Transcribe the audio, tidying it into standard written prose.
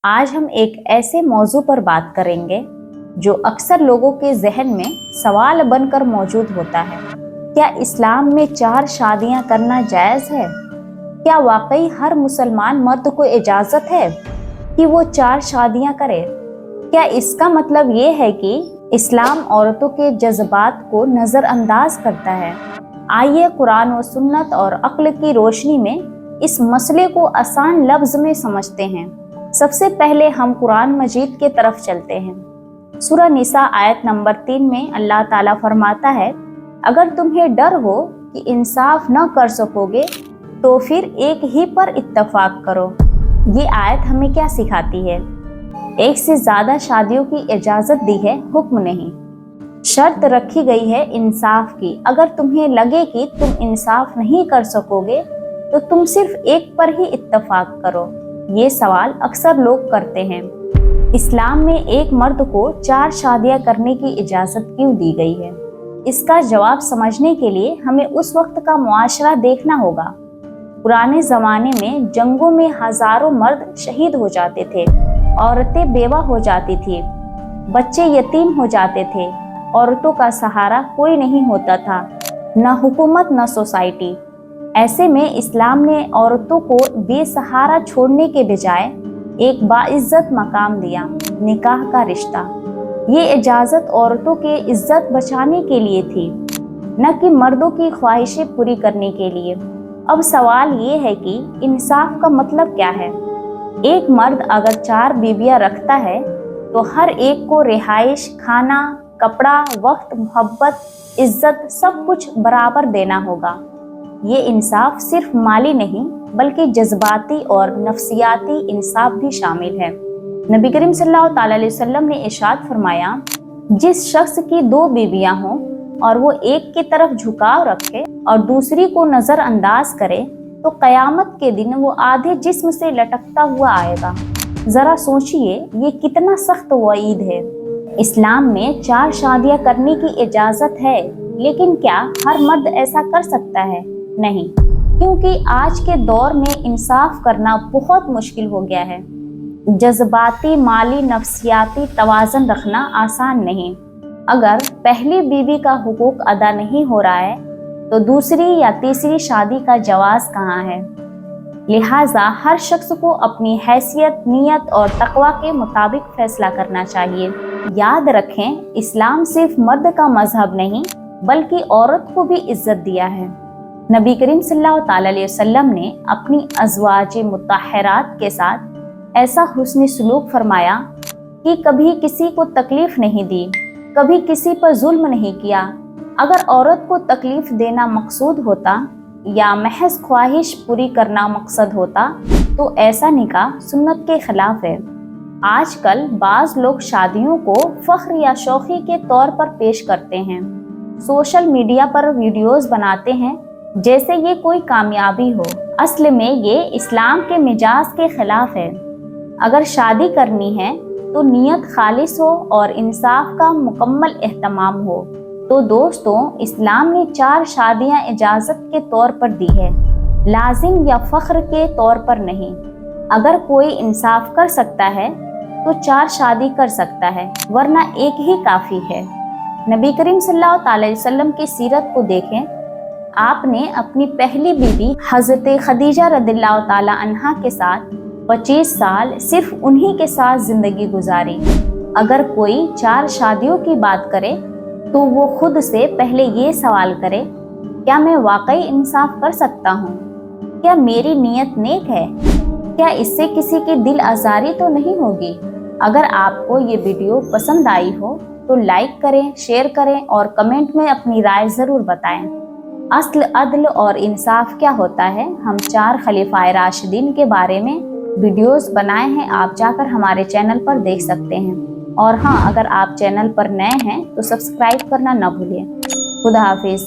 आज हम एक ऐसे मौजू पर बात करेंगे जो अक्सर लोगों के जहन में सवाल बनकर मौजूद होता है। क्या इस्लाम में 4 शादियां करना जायज़ है? क्या वाकई हर मुसलमान मर्द को इजाज़त है कि वो 4 शादियां करे? क्या इसका मतलब ये है कि इस्लाम औरतों के जज्बात को नज़रअंदाज करता है? आइए कुरान व सुन्नत और अक्ल की रोशनी में इस मसले को आसान लफ्ज़ में समझते हैं। सबसे पहले हम कुरान मजीद के तरफ चलते हैं। सूरह निसा आयत नंबर 3 में अल्लाह ताला फरमाता है, अगर तुम्हें डर हो कि इंसाफ न कर सकोगे तो फिर एक ही पर इत्तफाक करो। ये आयत हमें क्या सिखाती है? एक से ज़्यादा शादियों की इजाज़त दी है, हुक्म नहीं। शर्त रखी गई है इंसाफ की। अगर तुम्हें लगे कि तुम इंसाफ नहीं कर सकोगे तो तुम सिर्फ एक पर ही इत्तफाक करो। ये सवाल अक्सर लोग करते हैं, इस्लाम में एक मर्द को 4 शादियां करने की इजाज़त क्यों दी गई है? इसका जवाब समझने के लिए हमें उस वक्त का मुआशरा देखना होगा। पुराने ज़माने में जंगों में हज़ारों मर्द शहीद हो जाते थे, औरतें बेवा हो जाती थी, बच्चे यतीम हो जाते थे, औरतों का सहारा कोई नहीं होता था, न हुकूमत न सोसाइटी। ऐसे में इस्लाम ने औरतों को बेसहारा छोड़ने के बजाय एक बाइज्जत मकाम दिया, निकाह का रिश्ता। ये इजाज़त औरतों के इज्जत बचाने के लिए थी, न कि मर्दों की ख्वाहिशें पूरी करने के लिए। अब सवाल ये है कि इंसाफ का मतलब क्या है? एक मर्द अगर 4 बीवियां रखता है तो हर एक को रिहाइश, खाना, कपड़ा, वक्त, मोहब्बत, इज्जत सब कुछ बराबर देना होगा। ये इंसाफ सिर्फ माली नहीं बल्कि जज्बाती और नफ्सियाती इंसाफ भी शामिल है। नबी करीम सल्लल्लाहु अलैहि वसल्लम ने इरशाद फरमाया, जिस शख्स की 2 बीवियां हों और वो एक की तरफ झुकाव रखे और दूसरी को नज़रअंदाज करे तो क़यामत के दिन वो आधे जिस्म से लटकता हुआ आएगा। ज़रा सोचिए, ये कितना सख्त वईद है। इस्लाम में 4 शादियां करने की इजाज़त है, लेकिन क्या हर मर्द ऐसा कर सकता है? नहीं, क्योंकि आज के दौर में इंसाफ करना बहुत मुश्किल हो गया है। जज्बाती, माली, नफ्सियाती तवाज़न रखना आसान नहीं। अगर पहली बीवी का हुकूक अदा नहीं हो रहा है तो दूसरी या तीसरी शादी का जवाज़ कहाँ है? लिहाजा हर शख्स को अपनी हैसियत, नीयत और तकवा के मुताबिक फैसला करना चाहिए। याद रखें, इस्लाम सिर्फ मर्द का मजहब नहीं बल्कि औरत को भी इज्जत दिया है। नबी करीम सल्लल्लाहु अलैहि वसल्लम ने अपनी अज़वाजे मुत्तहरात के साथ ऐसा हुस्न सलूक फरमाया कि कभी किसी को तकलीफ नहीं दी, कभी किसी पर जुल्म नहीं किया। अगर औरत को तकलीफ देना मकसूद होता या महज ख्वाहिश पूरी करना मकसद होता तो ऐसा निकाह सुन्नत के खिलाफ है। आजकल बाज़ लोग शादियों को फ़ख्र या शौक़ी के तौर पर पेश करते हैं। सोशल मीडिया पर वीडियोस बनाते हैं जैसे ये कोई कामयाबी हो। असल में ये इस्लाम के मिजाज के खिलाफ है। अगर शादी करनी है तो नीयत खालिस हो और इंसाफ का मुकम्मल एहतमाम हो। तो दोस्तों, इस्लाम ने 4 शादियां इजाज़त के तौर पर दी है, लाजिम या फ़ख्र के तौर पर नहीं। अगर कोई इंसाफ कर सकता है तो 4 शादी कर सकता है, वरना एक ही काफ़ी है। नबी करीम सल्लल्लाहु अलैहि वसल्लम की सीरत को देखें। आपने अपनी पहली बीवी हज़रत खदीजा रज़ियल्लाहु ताला अन्हा के साथ 25 साल सिर्फ उन्हीं के साथ ज़िंदगी गुजारी। अगर कोई 4 शादियों की बात करे तो वो खुद से पहले ये सवाल करे, क्या मैं वाकई इंसाफ कर सकता हूँ? क्या मेरी नीयत नेक है? क्या इससे किसी की दिल आज़ारी तो नहीं होगी? अगर आपको ये वीडियो पसंद आई हो तो लाइक करें, शेयर करें और कमेंट में अपनी राय ज़रूर बताएं। अस्ल, अदल और इंसाफ क्या होता है? हम 4 खलीफाए राशिदीन के बारे में वीडियोस बनाए हैं, आप जाकर हमारे चैनल पर देख सकते हैं। और हाँ, अगर आप चैनल पर नए हैं तो सब्सक्राइब करना ना भूलिए। खुदा हाफिज़।